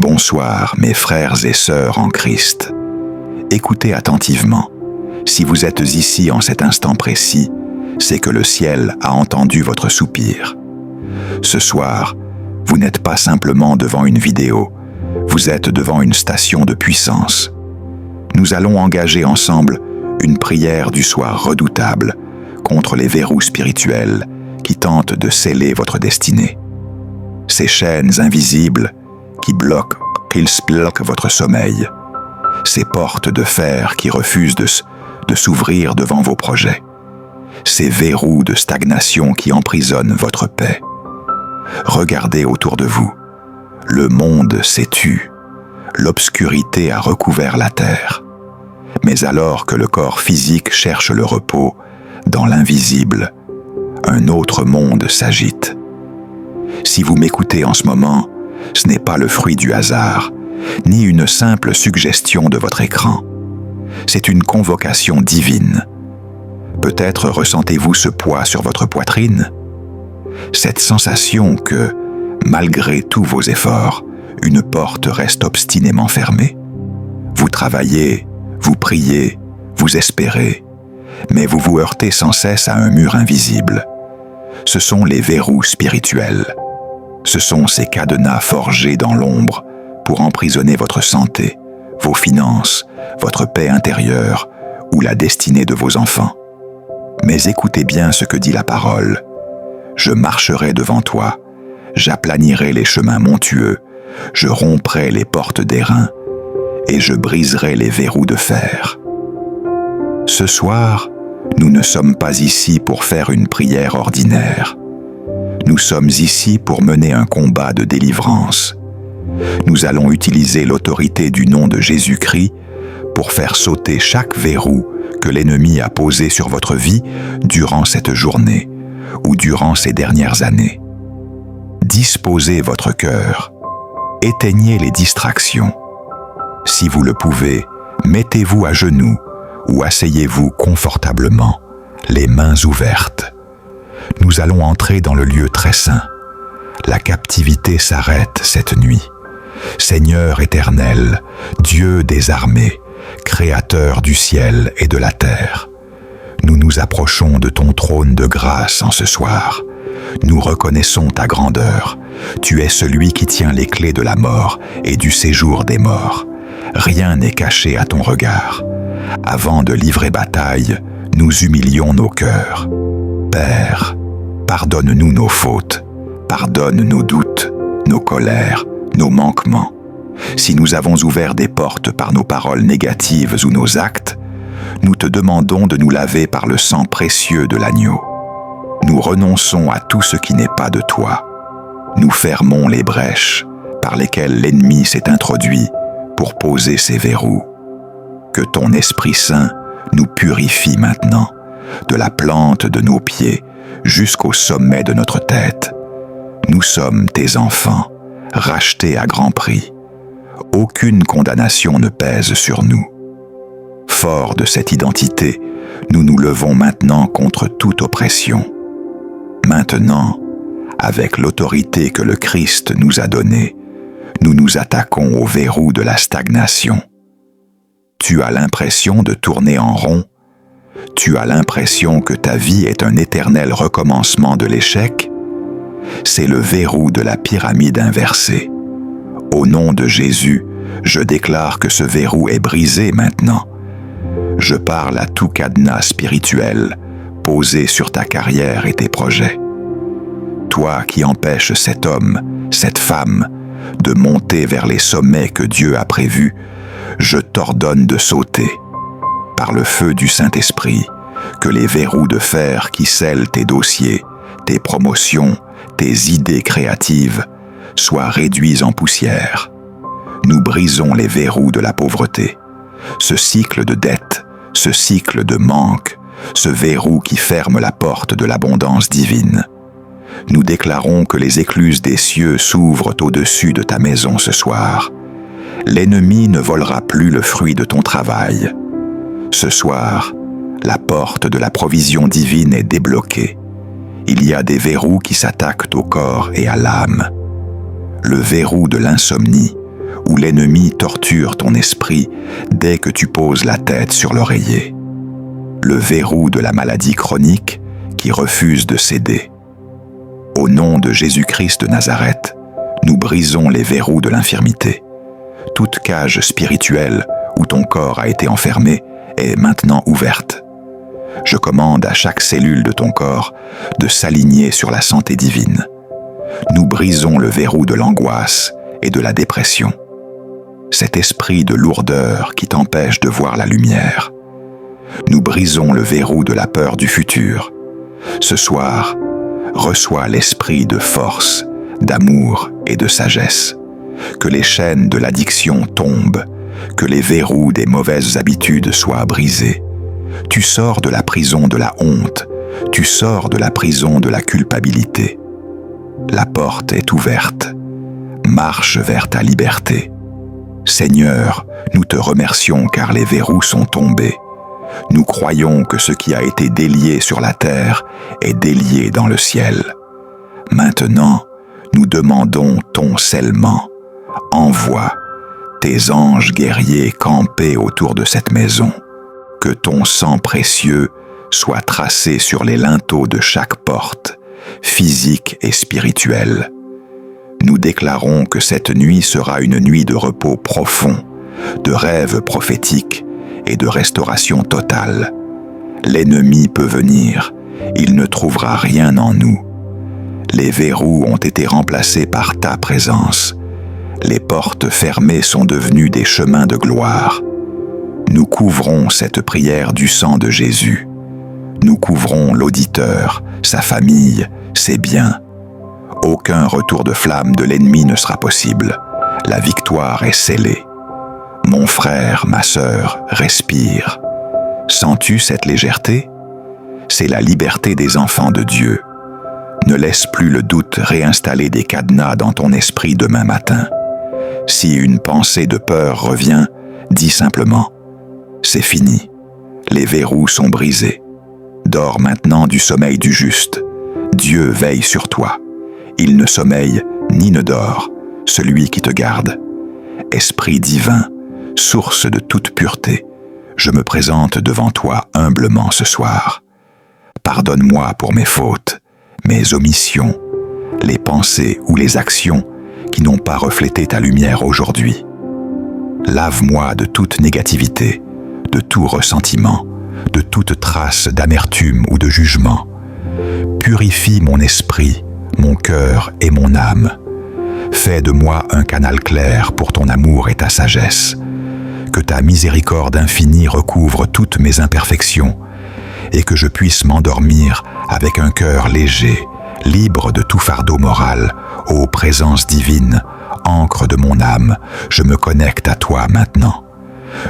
Bonsoir, mes frères et sœurs en Christ. Écoutez attentivement. Si vous êtes ici en cet instant précis, c'est que le ciel a entendu votre soupir. Ce soir, vous n'êtes pas simplement devant une vidéo, vous êtes devant une station de puissance. Nous allons engager ensemble une prière du soir redoutable contre les verrous spirituels qui tentent de sceller votre destinée. Ces chaînes invisibles qui bloquent votre sommeil. Ces portes de fer qui refusent de s'ouvrir devant vos projets. Ces verrous de stagnation qui emprisonnent votre paix. Regardez autour de vous. Le monde s'est tu. L'obscurité a recouvert la terre. Mais alors que le corps physique cherche le repos, dans l'invisible, un autre monde s'agite. Si vous m'écoutez en ce moment, ce n'est pas le fruit du hasard, ni une simple suggestion de votre écran. C'est une convocation divine. Peut-être ressentez-vous ce poids sur votre poitrine, cette sensation que, malgré tous vos efforts, une porte reste obstinément fermée. Vous travaillez, vous priez, vous espérez, mais vous vous heurtez sans cesse à un mur invisible. Ce sont les verrous spirituels. Ce sont ces cadenas forgés dans l'ombre pour emprisonner votre santé, vos finances, votre paix intérieure ou la destinée de vos enfants. Mais écoutez bien ce que dit la parole. Je marcherai devant toi, j'aplanirai les chemins montueux, je romprai les portes d'airain et je briserai les verrous de fer. Ce soir, nous ne sommes pas ici pour faire une prière ordinaire. Nous sommes ici pour mener un combat de délivrance. Nous allons utiliser l'autorité du nom de Jésus-Christ pour faire sauter chaque verrou que l'ennemi a posé sur votre vie durant cette journée ou durant ces dernières années. Disposez votre cœur. Éteignez les distractions. Si vous le pouvez, mettez-vous à genoux ou asseyez-vous confortablement, les mains ouvertes. Nous allons entrer dans le lieu très saint. La captivité s'arrête cette nuit. Seigneur éternel, Dieu des armées, Créateur du ciel et de la terre, nous nous approchons de ton trône de grâce en ce soir. Nous reconnaissons ta grandeur. Tu es celui qui tient les clés de la mort et du séjour des morts. Rien n'est caché à ton regard. Avant de livrer bataille, nous humilions nos cœurs. Père, pardonne-nous nos fautes, pardonne nos doutes, nos colères, nos manquements. Si nous avons ouvert des portes par nos paroles négatives ou nos actes, nous te demandons de nous laver par le sang précieux de l'agneau. Nous renonçons à tout ce qui n'est pas de toi. Nous fermons les brèches par lesquelles l'ennemi s'est introduit pour poser ses verrous. Que ton Esprit Saint nous purifie maintenant, de la plante de nos pieds jusqu'au sommet de notre tête. Nous sommes tes enfants, rachetés à grand prix. Aucune condamnation ne pèse sur nous. Forts de cette identité, nous nous levons maintenant contre toute oppression. Maintenant, avec l'autorité que le Christ nous a donnée, nous nous attaquons aux verrous de la stagnation. Tu as l'impression de tourner en rond? Tu as l'impression que ta vie est un éternel recommencement de l'échec? C'est le verrou de la pyramide inversée. Au nom de Jésus, je déclare que ce verrou est brisé maintenant. Je parle à tout cadenas spirituel posé sur ta carrière et tes projets. Toi qui empêches cet homme, cette femme, de monter vers les sommets que Dieu a prévus, je t'ordonne de sauter. Par le feu du Saint-Esprit, que les verrous de fer qui scellent tes dossiers, tes promotions, tes idées créatives, soient réduits en poussière. Nous brisons les verrous de la pauvreté, ce cycle de dette, ce cycle de manque, ce verrou qui ferme la porte de l'abondance divine. Nous déclarons que les écluses des cieux s'ouvrent au-dessus de ta maison ce soir. L'ennemi ne volera plus le fruit de ton travail. Ce soir, la porte de la provision divine est débloquée. Il y a des verrous qui s'attaquent au corps et à l'âme. Le verrou de l'insomnie où l'ennemi torture ton esprit dès que tu poses la tête sur l'oreiller. Le verrou de la maladie chronique qui refuse de céder. Au nom de Jésus-Christ de Nazareth, nous brisons les verrous de l'infirmité. Toute cage spirituelle où ton corps a été enfermé est maintenant ouverte. Je commande à chaque cellule de ton corps de s'aligner sur la santé divine. Nous brisons le verrou de l'angoisse et de la dépression. Cet esprit de lourdeur qui t'empêche de voir la lumière. Nous brisons le verrou de la peur du futur. Ce soir, reçois l'esprit de force, d'amour et de sagesse. Que les chaînes de l'addiction tombent, que les verrous des mauvaises habitudes soient brisés. Tu sors de la prison de la honte, tu sors de la prison de la culpabilité. La porte est ouverte. Marche vers ta liberté. Seigneur, nous te remercions car les verrous sont tombés. Nous croyons que ce qui a été délié sur la terre est délié dans le ciel. Maintenant, nous demandons ton scellement. Envoie tes anges guerriers camper autour de cette maison. Que ton sang précieux soit tracé sur les linteaux de chaque porte, physique et spirituelle. Nous déclarons que cette nuit sera une nuit de repos profond, de rêves prophétiques et de restauration totale. L'ennemi peut venir, il ne trouvera rien en nous. Les verrous ont été remplacés par ta présence. Les portes fermées sont devenues des chemins de gloire. Nous couvrons cette prière du sang de Jésus. Nous couvrons l'auditeur, sa famille, ses biens. Aucun retour de flamme de l'ennemi ne sera possible. La victoire est scellée. Mon frère, ma sœur, respire. Sens-tu cette légèreté? C'est la liberté des enfants de Dieu. Ne laisse plus le doute réinstaller des cadenas dans ton esprit demain matin. Si une pensée de peur revient, dis simplement « C'est fini, les verrous sont brisés. Dors maintenant du sommeil du juste. Dieu veille sur toi. Il ne sommeille ni ne dort, celui qui te garde. Esprit divin, source de toute pureté, je me présente devant toi humblement ce soir. Pardonne-moi pour mes fautes, mes omissions, les pensées ou les actions qui n'ont pas reflété ta lumière aujourd'hui. Lave-moi de toute négativité, de tout ressentiment, de toute trace d'amertume ou de jugement. Purifie mon esprit, mon cœur et mon âme. Fais de moi un canal clair pour ton amour et ta sagesse. Que ta miséricorde infinie recouvre toutes mes imperfections et que je puisse m'endormir avec un cœur léger, libre de tout fardeau moral. Ô présence divine, encre de mon âme, je me connecte à toi maintenant.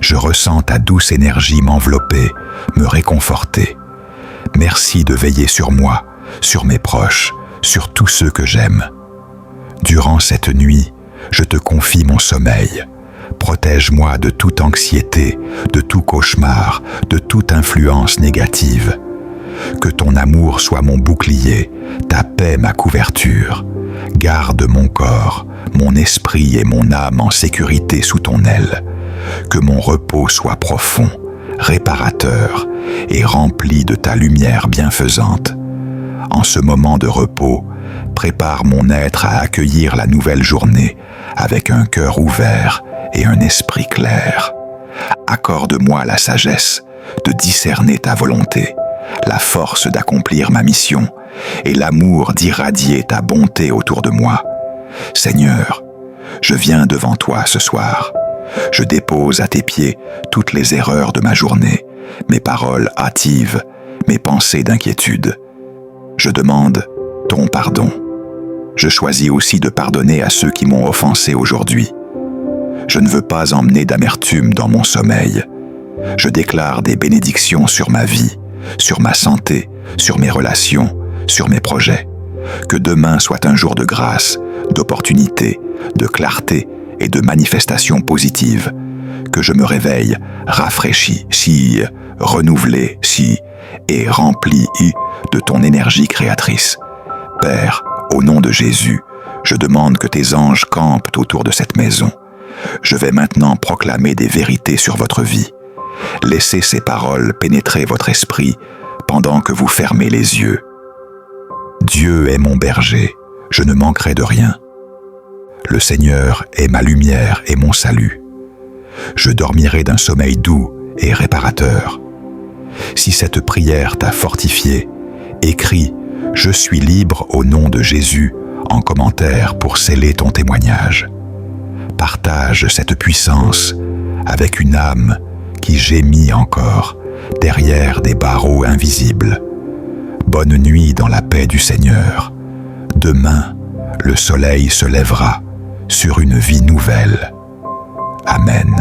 Je ressens ta douce énergie m'envelopper, me réconforter. Merci de veiller sur moi, sur mes proches, sur tous ceux que j'aime. Durant cette nuit, je te confie mon sommeil. Protège-moi de toute anxiété, de tout cauchemar, de toute influence négative. Que ton amour soit mon bouclier, ta paix ma couverture. Garde mon corps, mon esprit et mon âme en sécurité sous ton aile. Que mon repos soit profond, réparateur et rempli de ta lumière bienfaisante. En ce moment de repos, prépare mon être à accueillir la nouvelle journée avec un cœur ouvert et un esprit clair. Accorde-moi la sagesse de discerner ta volonté, la force d'accomplir ma mission et l'amour d'irradier ta bonté autour de moi. Seigneur, je viens devant toi ce soir. Je dépose à tes pieds toutes les erreurs de ma journée, mes paroles hâtives, mes pensées d'inquiétude. Je demande ton pardon. Je choisis aussi de pardonner à ceux qui m'ont offensé aujourd'hui. Je ne veux pas emmener d'amertume dans mon sommeil. Je déclare des bénédictions sur ma vie, sur ma santé, sur mes relations, sur mes projets. Que demain soit un jour de grâce, d'opportunité, de clarté et de manifestations positives. Que je me réveille rafraîchi, renouvelé, et rempli de ton énergie créatrice. Père, au nom de Jésus, je demande que tes anges campent autour de cette maison. Je vais maintenant proclamer des vérités sur votre vie. Laissez ces paroles pénétrer votre esprit pendant que vous fermez les yeux. Dieu est mon berger, je ne manquerai de rien. Le Seigneur est ma lumière et mon salut. Je dormirai d'un sommeil doux et réparateur. Si cette prière t'a fortifié, écris « Je suis libre au nom de Jésus » en commentaire pour sceller ton témoignage. Partage cette puissance avec une âme qui gémit encore derrière des barreaux invisibles. Bonne nuit dans la paix du Seigneur. Demain, le soleil se lèvera sur une vie nouvelle. Amen.